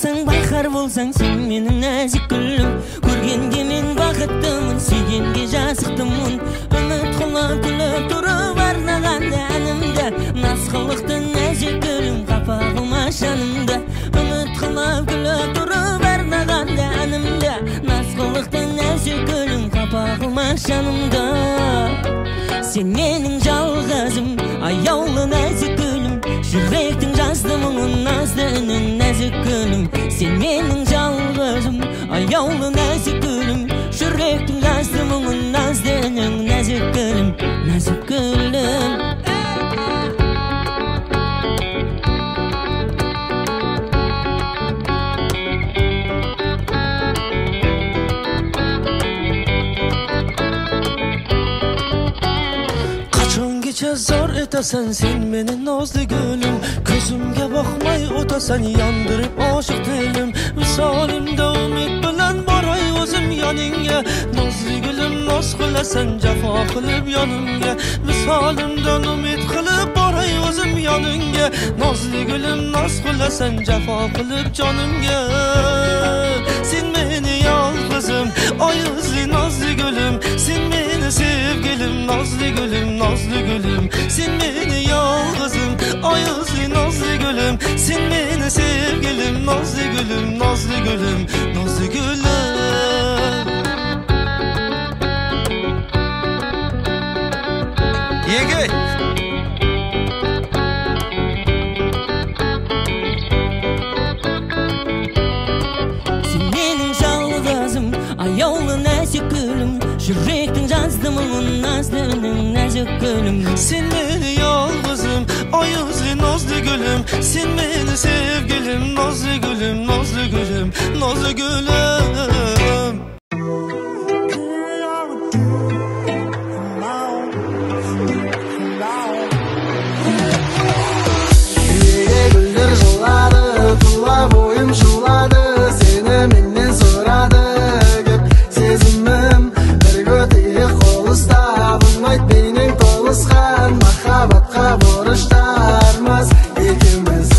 bolsaң, bayqar bolsaң, sen mening nazik gülüm. Көргенде мен бақыттымын, сүйгенге жазықтымын. Үміт қылып күліп тұрып арнаған әнімді, наз қылықты нәзік гүлім, қапа қылма жанымды. Үміт қылып күліп тұрып арнаған әнімді, наз қылықты нәзік гүлім, қапа қылма жанымды. Sen mening жалғызым, аяулы нәзік гүлім, жүректің жазды мұңын назды үнін нәзік гүлім. Sen mening жалғызым, аяулы нәзік гүлім, жүректің жазды мұңын назды үнін нәзік гүлім, нәзік гүлім. Zor etasan sen meni nazlı gülüm, gözümge bakmay otasan yandırıp aşık dilim. Visalimde umid bilan boray o'zim yoningga, nazlı gülüm naz qilasan jafo qilib yonimga. Visalimdan umid qilib boray o'zim yoningga, nazlı gülüm naz qilasan jafo qilib jonimga. Sen meni yolg'izim, oyuzli nazlı gülüm, sen meni sevgilim, nazlı gülüm, nazlı gülüm. Sen meni yolg'izim, oyuzli nazlı gülüm, sen meni sevgilim, nazlı gülüm, nazlı gülüm, nazlı gülüm. Yege sen mening жалғызым, аяулы нәзік гүлім, жүректің жазды мұңын назды үнің нәзік гүлім. Sen meni yolg'izim, oyuzli nazlı gülüm, sen meni sevgilim, nazlı gülüm, nazlı gülüm, nazlı gülüm. Güller joladı, tulla boyum şuladı, seni menden soradı, gep sezimim bir götüye qo'lista, bulmayt mening to'lishgan mahabbatga borishlarmiz ikimiz.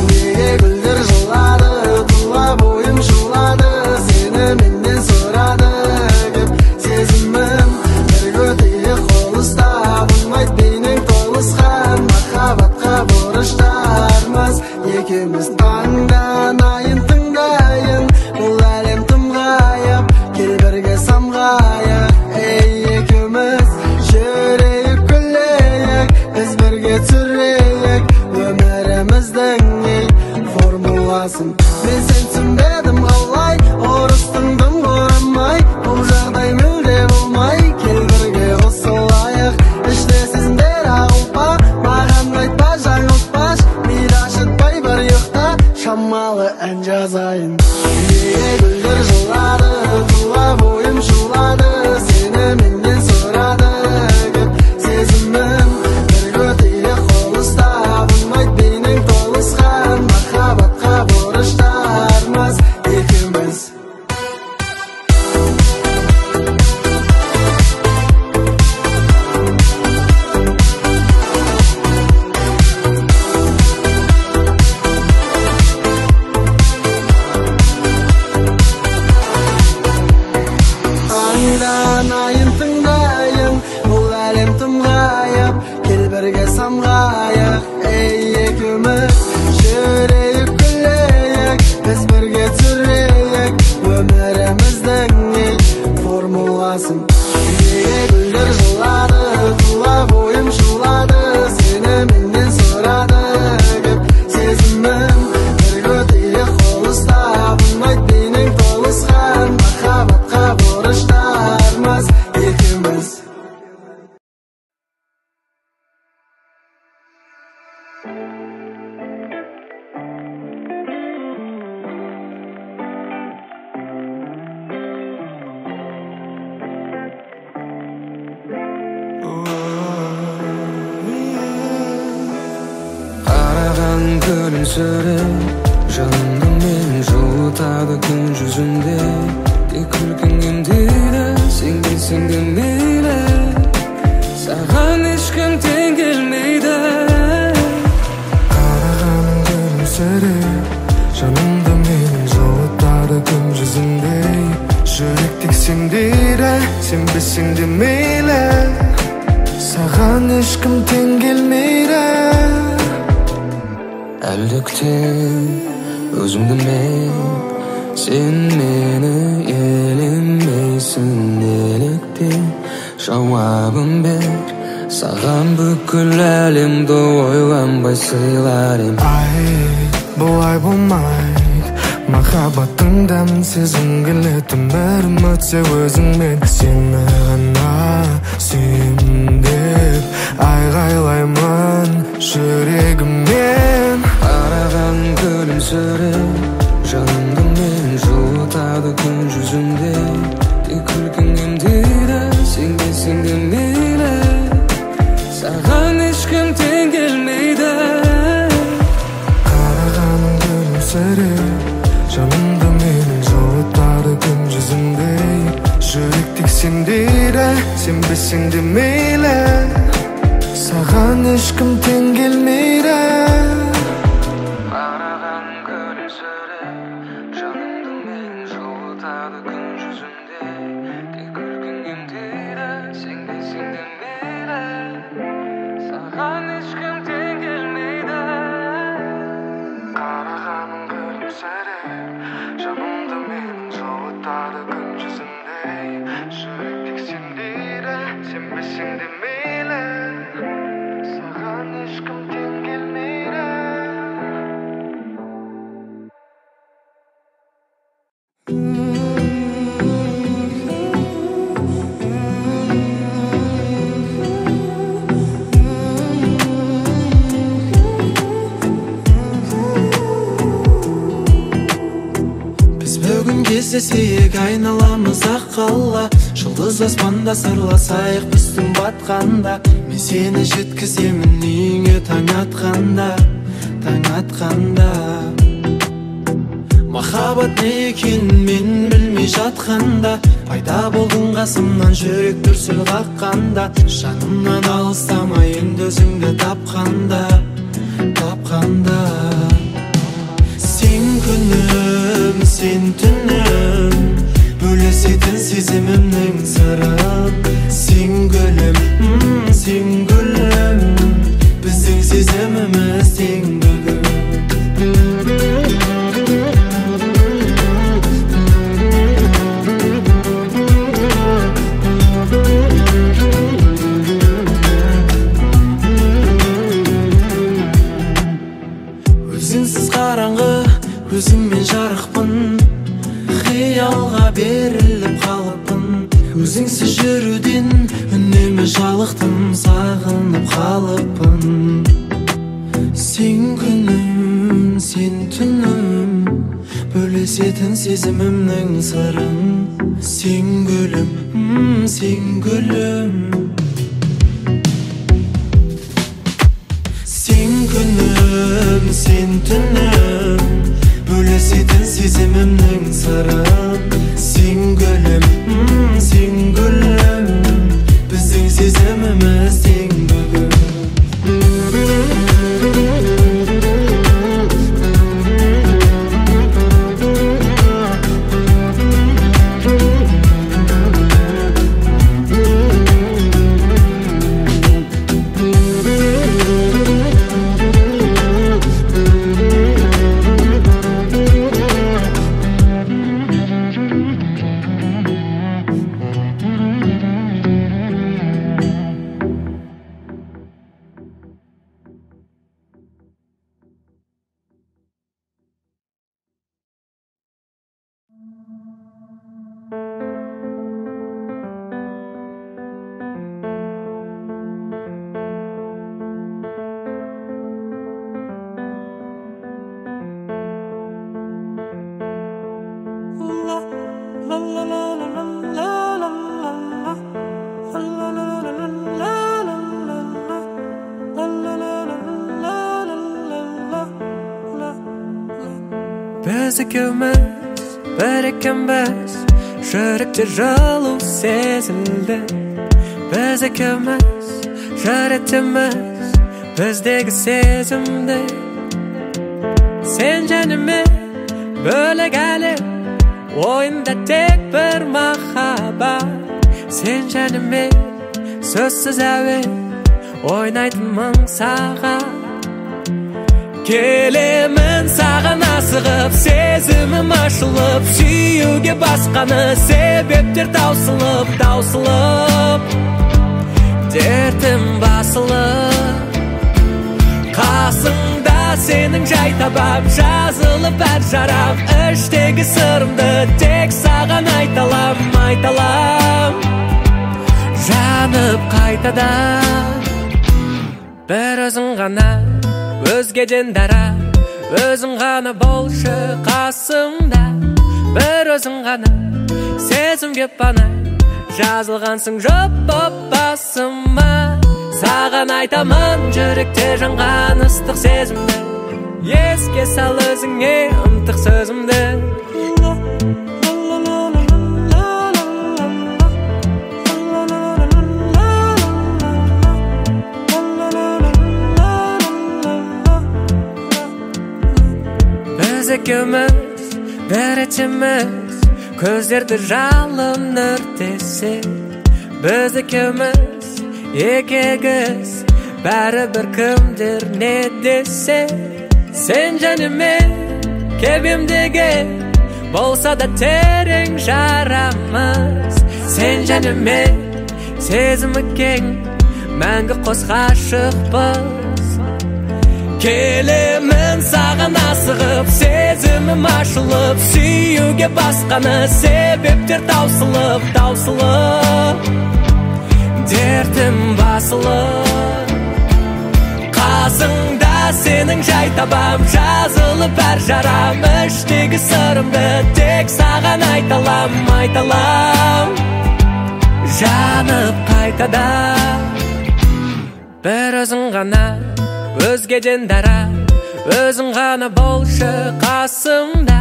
Nega güller joladı, tulla boyum şuladı, seni menden soradı, gep sezimim bir götüye qo'lista, bulmayt mening to'lishgan mahabbatga borishlarmiz ikimiz. Tangdan ayın tingdayin, bu alem tım g'ayib, kel birga samg'ayib, ey ikimiz yuraylik kulaylik, biz birga suraylik, umrimizning formulasin. Men sensin dedim qalay, o'ristindim o'ramay, bu жағдай мүлде bo'lmay, kel birga qo'shilaylik, ishda sizlar aqlpa, mаған aytpa жаңылтпа, мирашытпай bir yoqda шамалы ән жазайын. Güller joladı, tulla boyum şuladı, seni menden soradı, gep sezimim bir götüye qo'lista, bulmayt mening to'lishgan mahabbatga borishlarmiz ikimiz. Tangdan ayın tingdayin, bu alem tım g'ayib, kel birga samg'ayib, ey ikimiz yuraylik kulaylik, biz birga suraylik, umrimizning formulasin. Güller joladı, tulla boyum şuladı, seni menden soradı, gep sezimim bir götüye qo'lista, bulmayt mening to'lishgan mahabbatga borishlarmiz ikimiz. Aragan gülümsürüp, canımda meni жылытады күн жүзінде. Күлкің емдейді, сен келсең де мейлі, саған ешкім тең келмейді. Қарағаның gülümsürüp, жанымда мені desең de meyle. Sağan ешкім тең келмейді. Әлдіктен өзіңді мен, sen meni елемейсің неліктен. Жауабын бер, саған бүкіл әлемді ойланбай сыйлар ем. Ай, бұлай болмайды, махаббаттың дәмін сезім келетін. Бәрім өтсе өзіңмен, сені ғана сүйемін деп айғайлаймын жүрегіммен. Қараған күлімсіреп, жанымды мен жылытады күн жүзінде. Тек күлкің емдейді, сен келсең де мейлі. Саған ешкім тең келмейді. Қарағаның күлімсіреп, жанымды мен жылытады күн жүзінде. Жүрек тек сендейді, сенбесең де мейлі. Саған ешкім тең келмейді. Кездесейік айналамыз ақ қала, жұлдыз аспанда сырласайық біздің батқанда. Мен сені жеткіземін үйіңе таң атқанда, таң атқанда. Махаббат не екенін мен білмей жатқанда, пайда болдың қасымнан жүрек дүрсіл қаққанда. Жанымнан алыстамай енді өзіңді тапқанда, тапқанда. Сен күнім, сен түнім, бөлесетін сезімімнің сырын. Сен гүлім, сен гүлім, біздің сезіміміз тең бүгін. Өзіңсіз қараңғы, өзіңмен жарықпын, қиялға беріліп қалыппын. Өзіңсіз жүруден үнемі жалықтым, сағынып қалыппын. Сен күнім, сен түнім, бөлесетін сезімімнің сырын. Сен гүлім, сен гүлім. Сен күнім, сен түнім, бөлесетін сезімімнің сырын. Сен гүлім, сен гүлім, біздің сезіміміз тең бүгін. Biz ikimiz bir ikimiz, жүректе жылу сезілді. Biz ikimiz жаратымыз біздегі сезімді. Sen canımı bölек әлем, ойында тек бір махаббат. Sen canime sözsüz əvvel oynaytımın sağa. Kelemin sağan asığıp, sezimim aşılıp, süyüge basqanı sebeptir tausılıp. Derdim basılıp, qasımda senin jay tabam, жазылып әр жарам. Іштегі сырымды тек саған айталам. Жанып қайтадан бір өзің ғана, өзгеден дара. Өзің ғана болшы қасымда, бір өзің ғана сезім кеп бана. Жазылғансың жоп боп басыма. Саған айтамын жүректе жанған ыстық сезімді, еске сал өзіңе ынтық сөзімді. Біз екеуміз бір ішіміз, көздерді жалын өртесе. Біз екеуміз екегіз, бәрі бір кімдер не десе. Sen canime kebimdege, bolsa da tereң жарамыз. Sen canime сезімі кең, мәңгі қос ғашықпыз. Келемін саған асығып, сезімім ашылып, süyüge басқаны себептер таусылып. Дертім басылып, қасыңда senin jay tabam, жазылып әр жарам. Іштегі сырымды тек саған айталам. Жанып қайтадан бір өзің ғана, өзгеден дара. Өзің ғана болшы қасымда,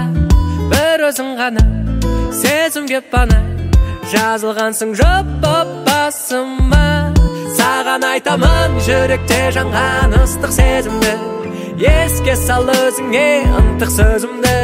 бір өзің ғана сезім кеп бана. Жазылғансың жоп боп басыма. Саған айтамын жүректе жанған ыстық сезімді, еске сал өзіңе ынтық сөзімді.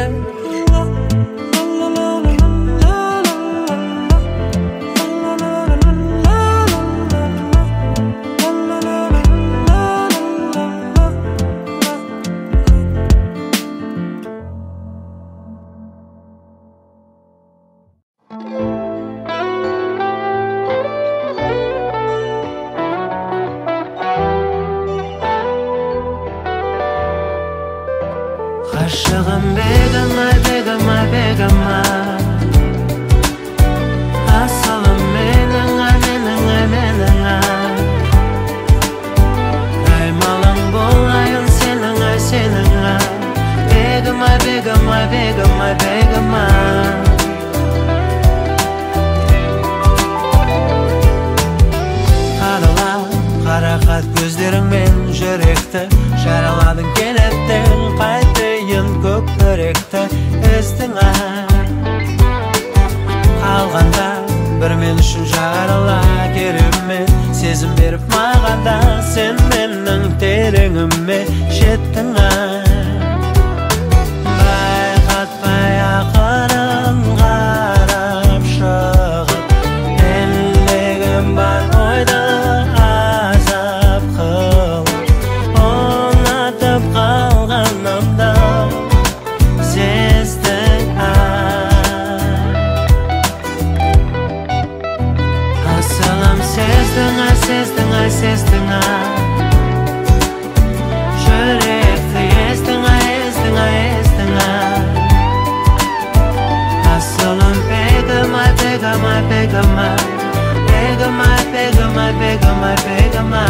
Aşığım begama, begama, begama. Asalım menenga, menenga, menenga. Kaymalın bolayın seninga, seninga. Begama, begama, begama, begama. Karala, karakat gözleringmen yürekte jaraladın kenetten. Qaytayın көкіректі іздіңа. Қалғанда бір мен үшін жарала керемет сезім беріп мағанда, сен менің тереңіме жеттіңа. Байқатпай ақырын қарап шығып, менлігім бар ойды азап қылып, ұнатып қалғанымда сездің асылым. Сездің жүректі естің асылым. Begama, begama, begama. Begama, begama, begama, begama.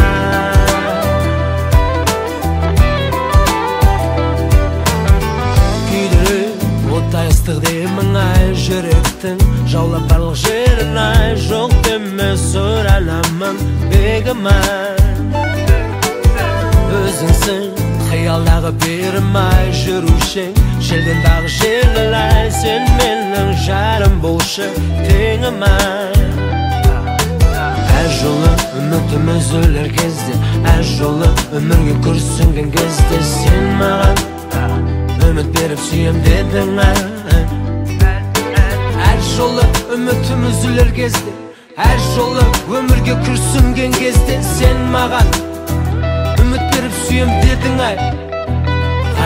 Оттай ыстық деймін ай жүректің, жаулап барлық жерін ай. Жоқ деме сұранамын бегіма. Өзіңсің қиялдағы берім ай жүрушең, желден дағы жеңіл ай. Сен менің жарым болшы теңім ай. Әр жолы үмітім үзілер кезде, әр жолы өмірге күрсінген кезде, сен маған үміт беріп сүйем дедің. Әр жолы үмітім үзілер кезде, Her jolu ömürge kürsüngen kezde sen magan ümit berip suyum dedin ay.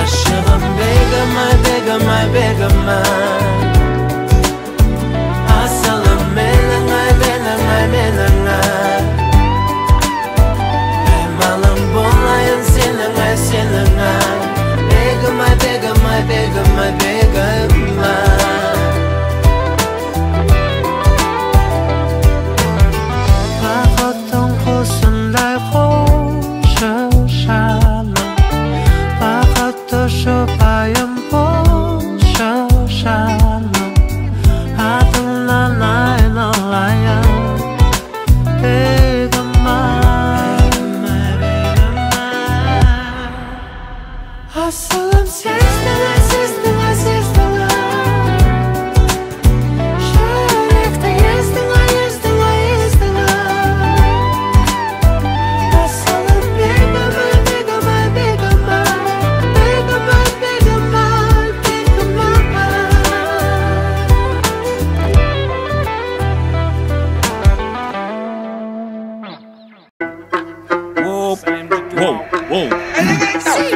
Aşığım begamay begamay begamay, asalım melangay melangay melangay, malım bolayın senangay senangay, begamay begamay begamay begamay. Bakatın kusunday koşuşalım, bakatı şu payım koşuşalım, adımla laylalayım begamay begamay. Asalım sizdiler sizdiler sizdiler, şörekte yezdiler yezdiler yezdiler. Asalım begamay begamay begamay, begamay begamay begamay.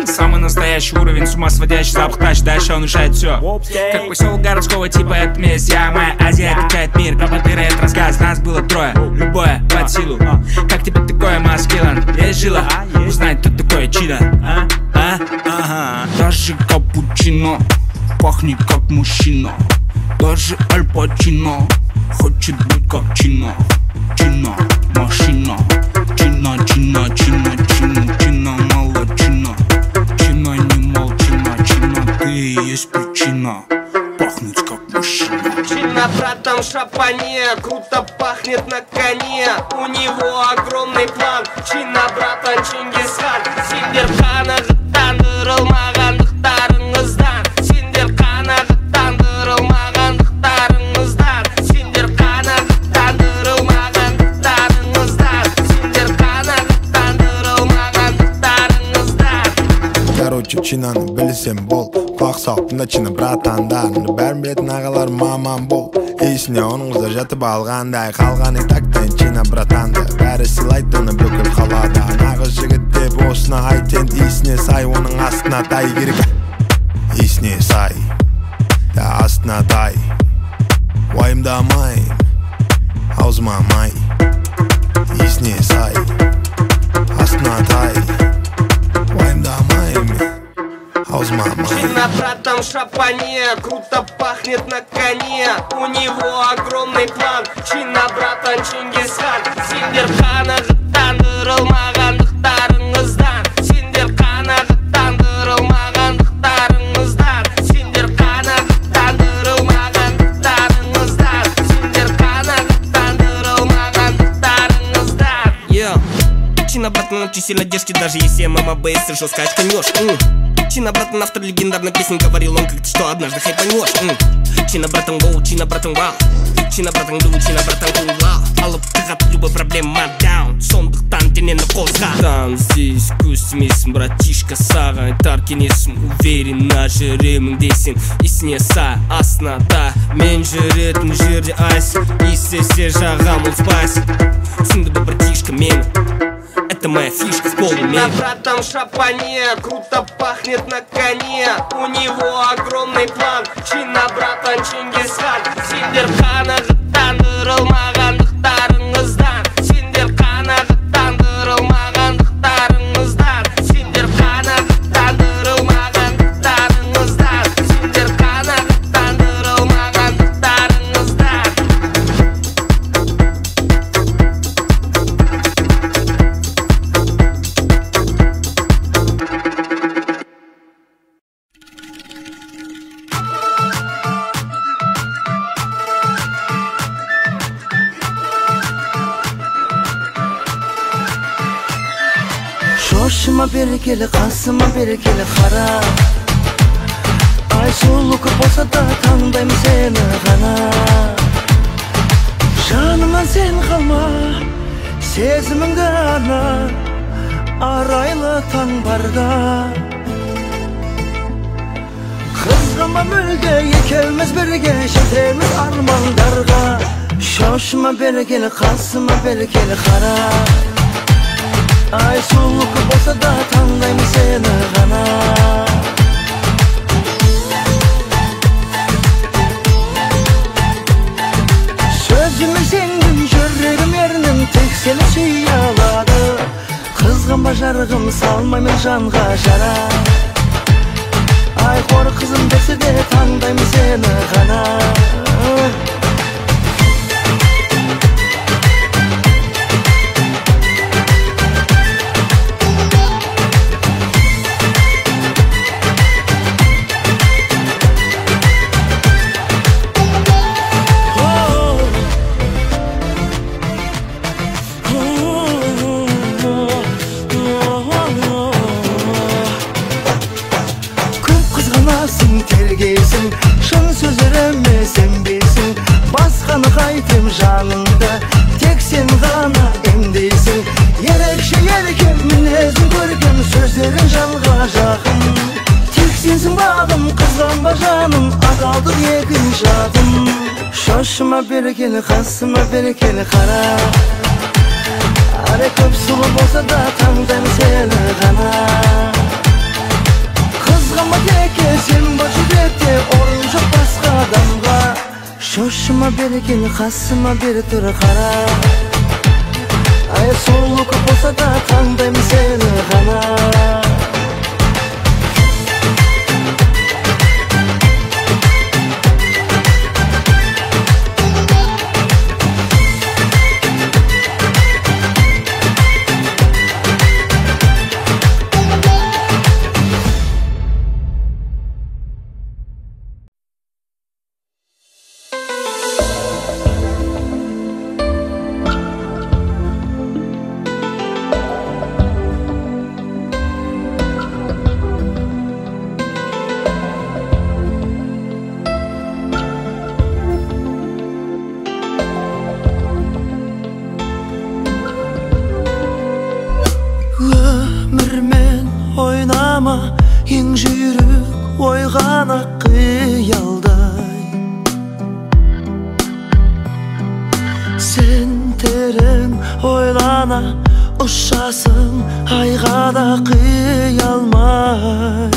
Самый настоящий уровень, с ума сводящий запах тащ, дальше он решает все. Как поселок городского типа, это месть, я моя Азия качает мир. Пропадыры, это рассказ, нас было трое, любое под силу. Как тебе такое, маскилан? Есть жила, узнать, кто такое чидо. Даже капучино пахнет как мужчина. Даже Аль Пачино хочет быть как Чино. Чино, машина. Чино, чино, чино, чино, чино, мало чино. Чино, не молчина, чино, ты и есть причина пахнуть как мужчина. Чино, братан, в шапане, круто пахнет на коне. У него огромный план. Чино, братан, Чингисхан. Сендер қанағыттандырылмағандықтарыңыздан, сендер қанағыттандырылмағандықтарыңыздан, сендер қанағыттандырылмағандықтарыңыздан, сендер қанағыттандырылмағандықтарыңыздан. Короче, чинаны білсем бол, құлақ салып тыңда чина братандарымды, бәрін білетін ағалар мамам бол. Есіне оныңызда жатып алғандай, қалған тактайын чина братанды, бәрі сыйлайды оны бүкіл қалада. Нағыз жігіт деп осына айтен, есіне сай, оның астына тай керек. Есіне сай, да астына тай, уайымдамайын, аузыма май. Есіне сай, астына тай, уайымдамайын, аузыма май. Чино, братан, в шапане, круто пахнет на коне. У него огромный план. Чино, братан, Чингисхан. Сендер қанағыттандырылмағандықтарыңыздан, сендер қанағыттандырылмағандықтарыңыздан, сендер қанағыттандырылмағандықтарыңыздан, сендер қанағыттандырылмағандықтарыңыздан. Чино, братан, очень сильно держки, даже если мама бейс решил сказать конёшь. Чино, братан, автор легендарной песни, говорил он как-то, что однажды хайпанешь. Чино, братан, гоу, чино, братан, вау. Чино, братан, ду, чино, братан, кулау. Алып тығат любой проблема даун. Сондықтан денені қозға. Там здесь көз тимейсің, братишка, саған тар кенесім. Уверен, жүремін дейсің, есіне сай, астына да. Мен жүретін жерде айс, естесе жағам ол спайс. Түсінді бі, братишка, мені. Это моя фишка в полной мере. Чино, братан, в шапане, круто пахнет на коне. У него огромный план. Чино, братан, Чингисхан. Сендер қанағыттандырылмағандықтарыңыздан, сендер қанағыттандырылмағандықтарыңыздан, сендер қанағыттандырылмағандықтарыңыздан, сендер қанағыттандырылмағандықтарыңыздан. Şoşuma bir keli, kasıma bir keli qara. Ay sulu көп болса да таңдаймын сені ғана. Жанымнан сен қалма, сезіміңді ана, арайлы таң барда. Қызғанма мүлде, екеуміз бірге жетеміз армандарға. Şoşuma berkeli, kasıma berkeli kara. Ay suluk bolsa da tandayım seni gana. Sözümü sendin, yüreğim yerinin tek seni suyaladı. Kızgın başargım salmayım canga jara. Ay kor kızım dese de tandayım seni gana. Şun sözlerimi sen bilsin. Baskanı kaytım canında, tek sen gana emdeysin. Yerekşe yerken minezin görkem, sözlerin canға жақын. Tek sensin bağım, kızgan bacanım, azaldır yekin şadım. Şoşuma berkeli, kasıma berkeli kara. Are köp sulu bolsa da tandayım seni gana. Kızgama teke sen başı bekte, oyuncak başka adamga. Şoşuma berkeli, kasıma bir tür kara. Ay soluk bolsa da tandayım seni gana. Ең жүрек ойғана қиялдай. Сен терең ойлана ұшасың, айға да қия алмай.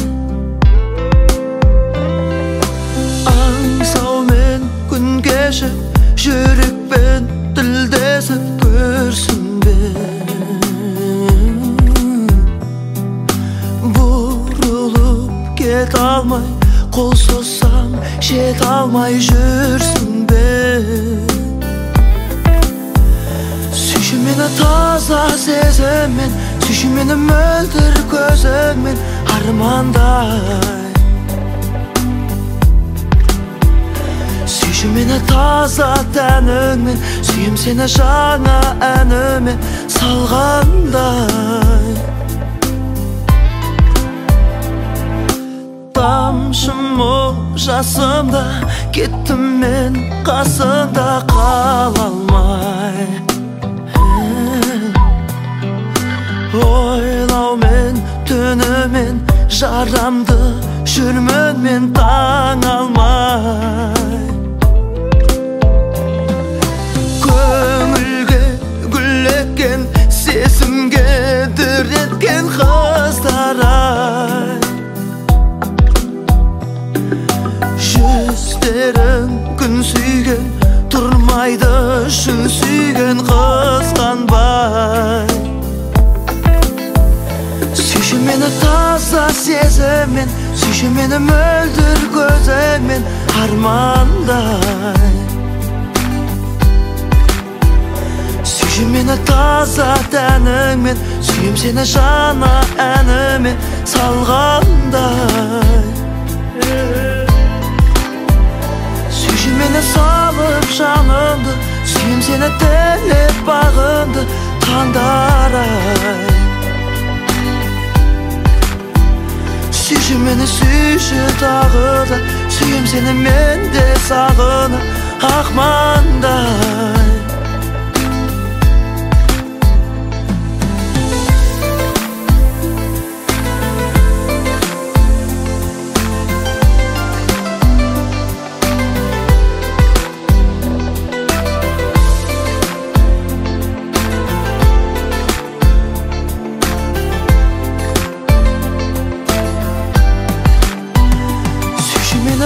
Аңсаумен күн кешіп, жүрекпен тілдесіп көрсін бе. Jet almay, kol sossam jet almay жүрсің бе. Сүйші мені таза сезіммен, сүйші мені мөлдір көзіңмен армандай. Сүйші мені таза тәніңмен, сүйім сені жаңа әніме салғандай. Тамшым ол жасымда, кеттім мен қасында қала алмай. Ойлаумен түнімен жарамды жүрмін мен таң алмай. Көңілге гүл еккен, сезімге дір еткен қыздар-ай. Жүздерің күн сүйген, тұрмайды шын сүйген қызғанбай. Сүйші мені таза сезіммен, сүйші мені мөлдір көзіңмен армандай. Сүйші мені таза тәніңмен, сүйім сені жаңа әніме салғандай. Сүйші мені салып жанымды, сүйім сені тілеп бағымды таңдар-ай. Сүйші мені сүйші тағы да, сүйім сені мен де сағынып ақмандай.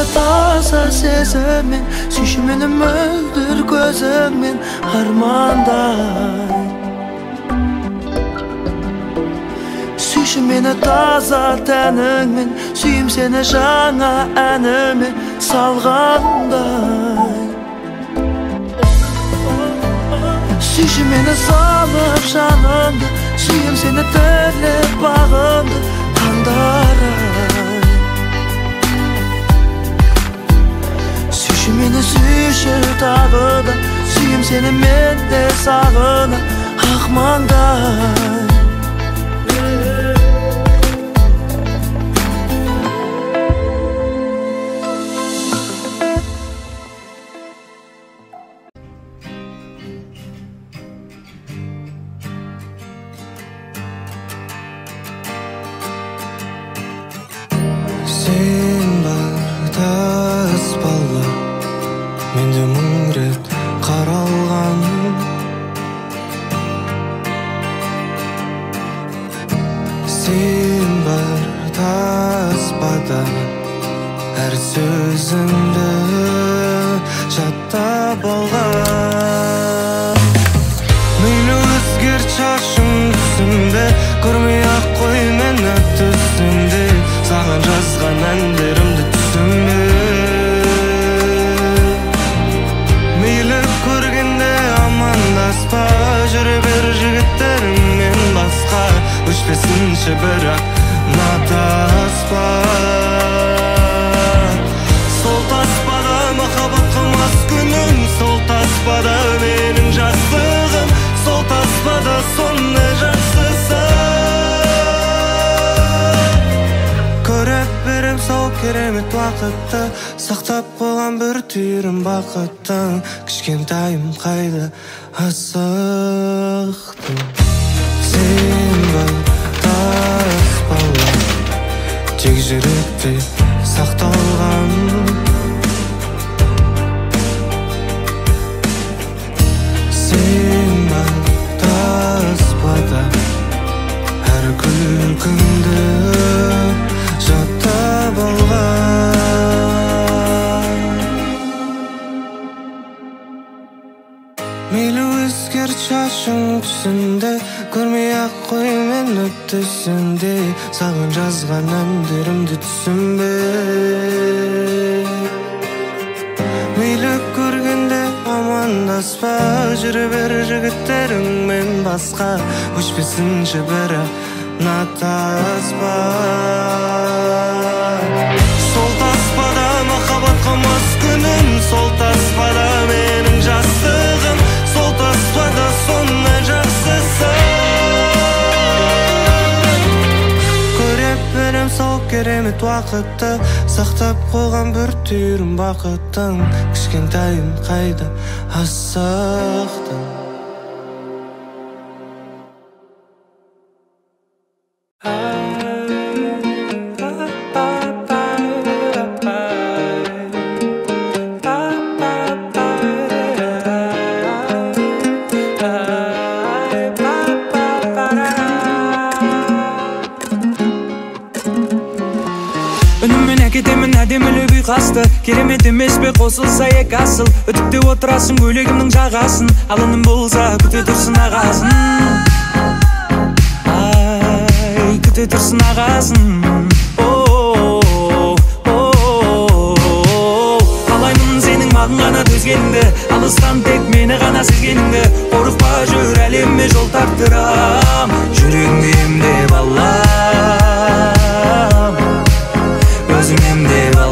meni taza sezemin, suyuşmeni möldir gözümin harmanday. Suyuşum meni taza teningmin, suyum seni jana enimi salganday. Suyuşum meni salıp janımdı, suyum seni terlep bağımdı kandaray. Suyuşum meni suyuşur dağıda, suyum seni mende sağına akmanday. Менде мың рет қаралған, сен бар таспада әр сөзіңді жаттап алған. Мейлі өзгерт шашың түсімде, көрмей-ақ қой мені түсімде, саған жазған әндерімді түсімде. Амандаспа, жүре бер жігіттеріңмен басқа, өшпесінші бірақ натаспа. Сол таспада махаббат қылмас күнім, сол таспада менің жастығым, сол таспада сондай жақсысы. Көріп берем сол керемет уақытты, сақтап қойған бір түйірім бақыттың, кішкентайым қайда асықтым. Сен бар таспалар, тек жүректе сақталған. Сен бар таспада әр күлкіңді жаттап алған. Мейлі өзгерт шашың түсімде, көрмей-ақ қой мені түсімде, саған жазған әндерімді түсімде. Мейлі көргенде амандаспа, жүре бер жігіттеріңмен басқа, өшпесінші бірақ натаспа. Сол таспада махаббат қылмас күнім, сол таспада менің жастығым, сол таспада сондай жақсысы. Көріп берем сол керемет уақытты, сақтап қойған бір түйірім бақыттың, кішкентайым қайда асықтым. Керемет емес пе қосылса екі асыл, өтіпте отырасың көйлегімнің жағасын, алыным болса күте тұрсын ағасын. Ай, күте тұрсын ағасын. Қалаймын сенің маған ғана төзгеніңді, алыстан тек мені ғана сезгеніңді, қорықпа жүр әлемме жол тартырам, жүрегіңді емдеп алам, өзің емдеп алам.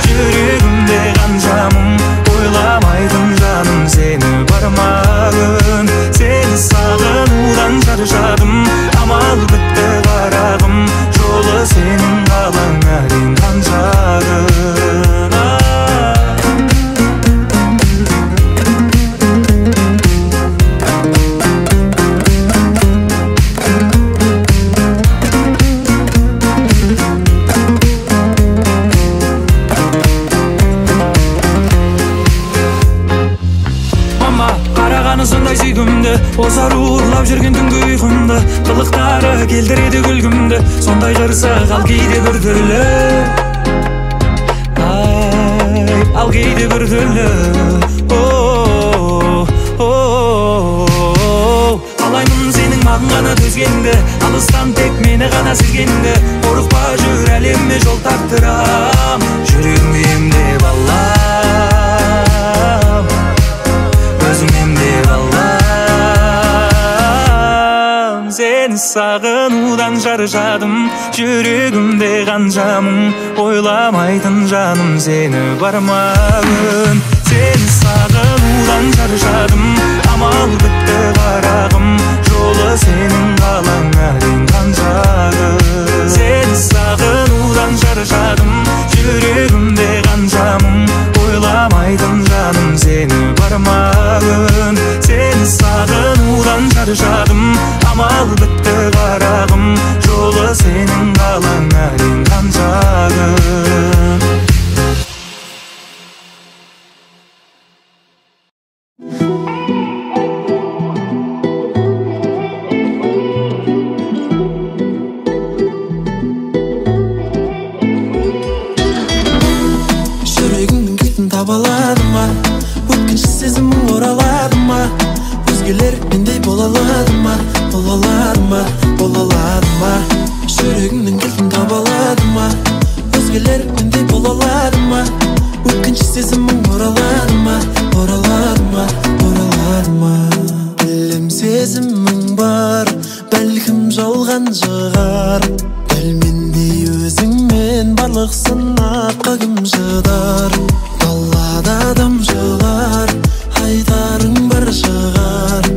Жүрегімде қаншамын, ойламайтын жаным сені бармағын. Сені сағынудан шаршадым, амал бітті қарағым, жолы сенің қалаңа дейін қаншағын. кылыктары келтирди күлгүмдү, сондай кырсак ал кейде көрдүлө. Ал кейде көрдүлө. Алаймын сенің маған ғана төзгенді, алыстан тек мені ғана сезгенді. Қорықпа жүр әлемме жол тартырам, жүрегімді емдеп алам, өзім емдеп алам. Сені сағынудан шаршадым, жүрегімде қанша мұң, ойламайтын жаным сені бармағын. Сені сағынудан шаршадым, амал бітті қарағым, жолы сенің қалаңа дейін қаншағы. Сені сағынудан шаршадым, жүрегімде қанша мұң, ойламайтын жаным сені бармағын. Сені сағынудан шаршадым, амал бітті қарағым, жолы сенің қалаңа дейін қаншағы. Өзгелер мендей бола алады ма, бола алады ма, бола алады ма? Жүрегіңнің кілтін таба алады ма? Өзгелер мендей бола алады ма? Өткінші сезімің оралады ма, оралады ма, оралады ма? Білем сезімің бар, бәлкім жалған шығар. Дәл мендей өзіңмен барлық сынаққа кім шыдар? Далада адам жылар, айтарың бар шығар.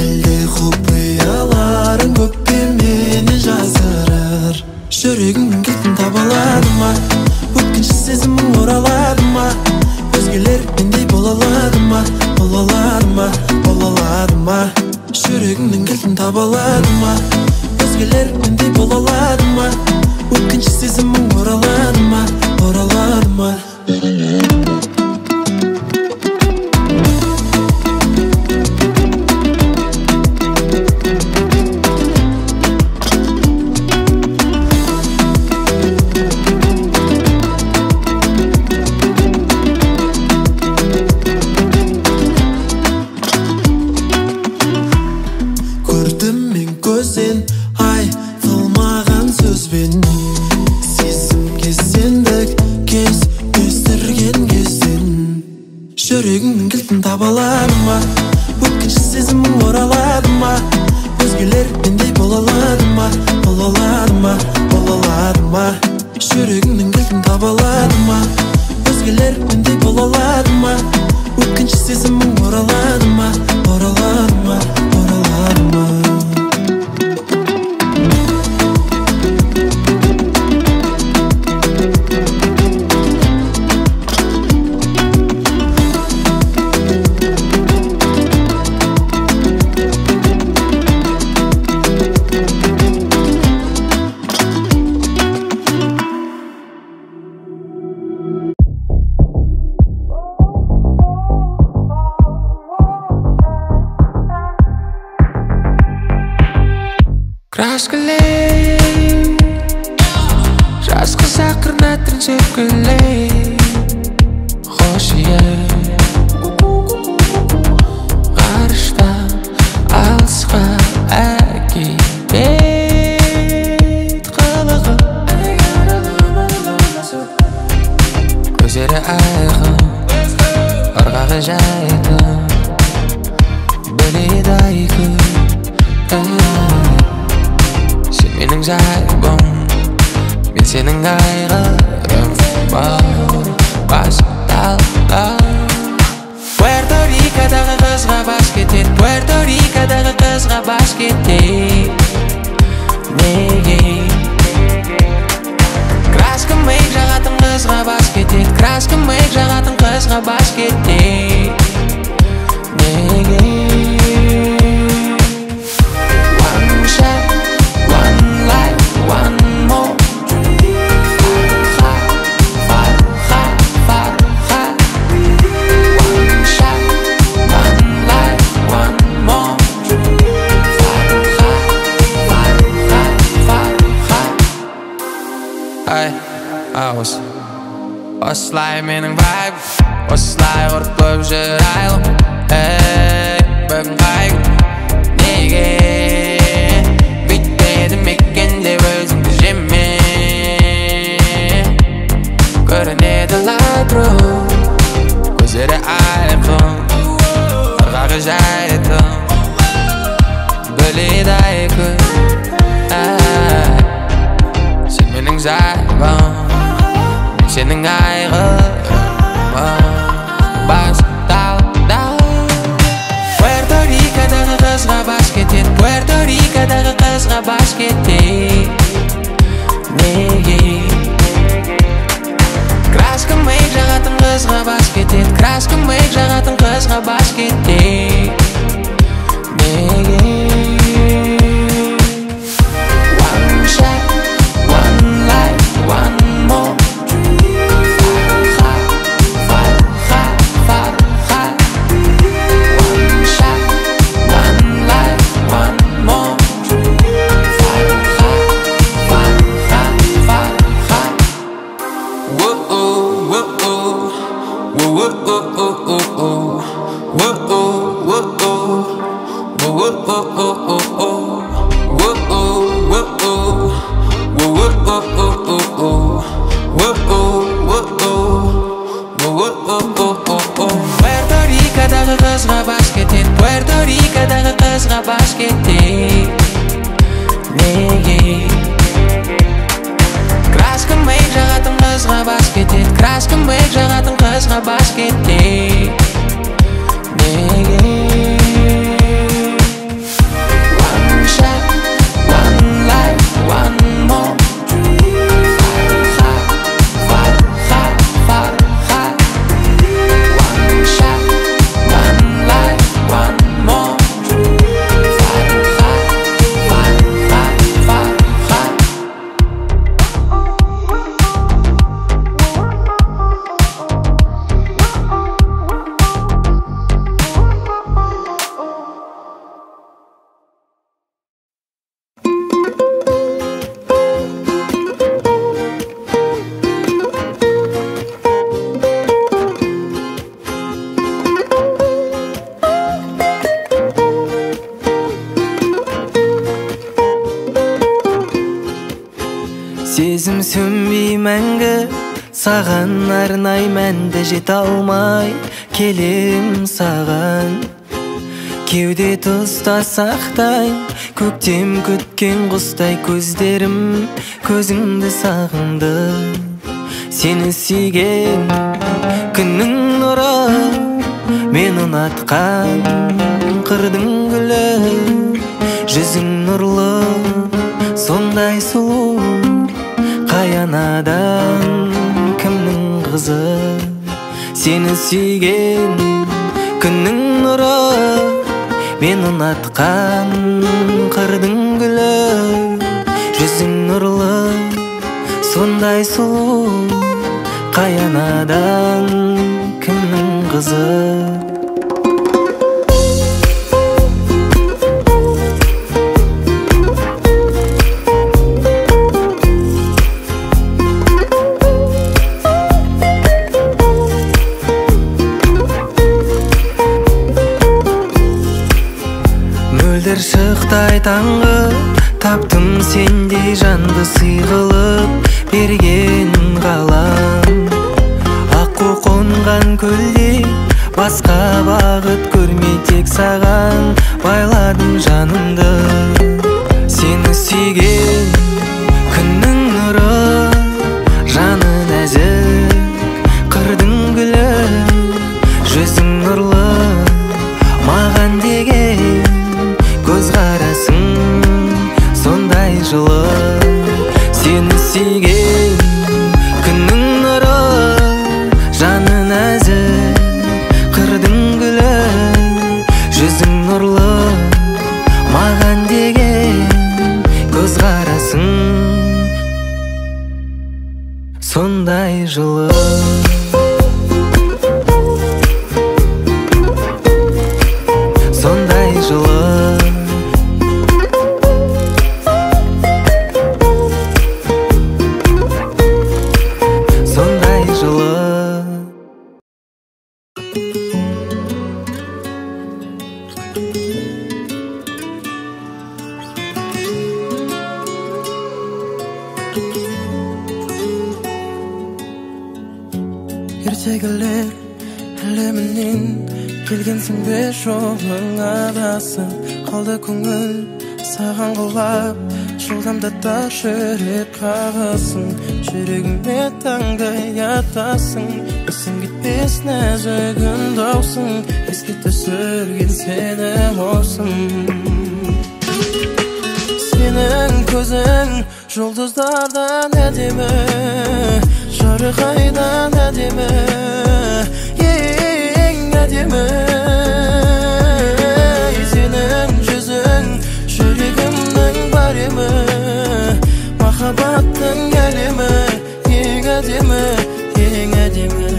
Әлде құпияларың көпке мені жасырар. Жүрегіңнің кілтін таба алады ма? Өткінші сезімің оралады ма? Өзгелер мендей бола алады ма, бола алады ма, бола алады ма? Жүрегіңнің кілтін таба алады ма? Өзгелер мендей бола алады ма? Өткінші сезімің оралады ма, оралады ма? Жүрегіңнің кілтін таба алады ма? Өткінші сезімің оралады ма? Өзгелер мендей бола алады ма, бола алады ма, бола алады ма? Жүрегіңнің кілтін таба алады ма? Өзгелер мендей бола алады ма? Өткінші сезімің оралады ма, оралады ма, оралады ма? Краскалей, жасқы сақырна түрін сөкілей, хош ие. Ғарыштан алысқа әкелет қылығы, көздері айқын, ырғағы жайқын, біледі айқын. Менің жайбым, мен сенің айғырым бар, басталға. Пуэрто Рикодағы қызға бас кетер, Пуэрто Рикодағы қызға бас кетер. Неге? Краска мейк жағатын қызға бас кетер, краска мейк жағатын қызға бас кетер. Неге? One shot, one life, one more. Farha. One shot, one life, one more. Farha. Osылай менің vibe, осылай ұрып жүр айлым. Бүгін қай күн, неге бүйтпедім екен деп өзіңді жеме. Көрінеді лайтру, көздері айқын, ырғағы жайдың, біледі айкүн. Сен менің зайбым, senin ayrılma Bas dal Puerto Rico'daki kızga baş getir Puerto Rico'daki kızga baş getir Nege Kraskın mayık жағатын kızga baş getir Kraskın mayık жағатын kızga baş getir Nege One shot, one life, one more Puerto Rico'daki kızga baş getir Nege Kraskın mayık жағатын kızga baş getir Kraskın mayık жағатын kızga baş getir Nege One shot, one life, one more Сезім сөнбей мәңгі саған арнай мәнді жете алмай келем саған кеуде тұста сақтайын көктем күткен құстай көздерім көзіңді сағынды сені сүйген күннің нұры мен ұнатқан қырдың гүлі жүзің нұрлы сондай сұлу Қаянадан кімнің қызы Сені сүйген күннің нұры Мен ұнатқан қырдың гүлі Жүзің нұрлы сондай сұлу Қаянадан кімнің қызы Шықтай таңғы таптым сендей жанды сыйғылып берген ғалам аққу қонған көлде басқа бағыт көрмей тек саған байладым жанымды сені сүйген күннің нұры жаны нәзік қырдың гүлі жүзің нұрлы маған деген көзқарасың сондай жылы сені сүйген күннің нұры жаны нәзік қырдың гүлі жүзің нұрлы маған деген көзқарасың сондай жылы сондай жылы Ertegeler eleminin kelgensin beş oğlun adasın kaldı көңіл саған құлап жылдамда ташырып қағасың жүрегіме таңдай атасың есің кетпес нәзік үндаусың еске түсірген сені осың сенің көзің жұлдыздардан әдемі жарқырайдан әдемі ең әдемі сенің жүзің жүрегімнің баремі махаббаттың әлемі ең әдемі ең әдемі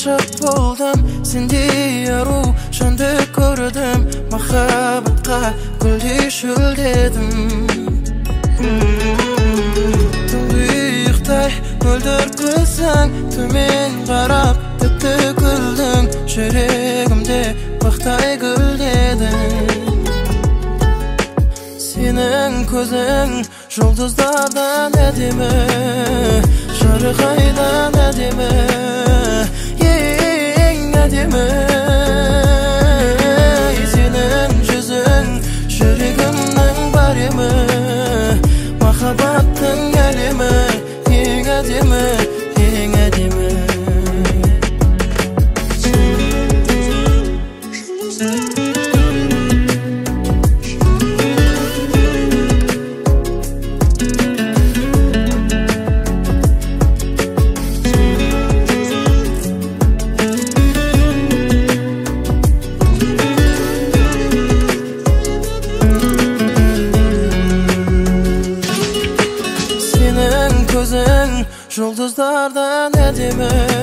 Ғашық болдым, сендей ару жанды көрдім махаббатқа гүлдей шөлдедім тұңғиықтай мөлдір көзің төмен қарап тіпті күлдің жүрегімде бақтай гүлдедің сенің көзің жұлдыздардан әдемі жарқырайдан әдемі әдемі сенің жүзің жүрегімнің баремі махаббаттың әлемі ең әдемі ең әдемі жұлдыздардан әдемі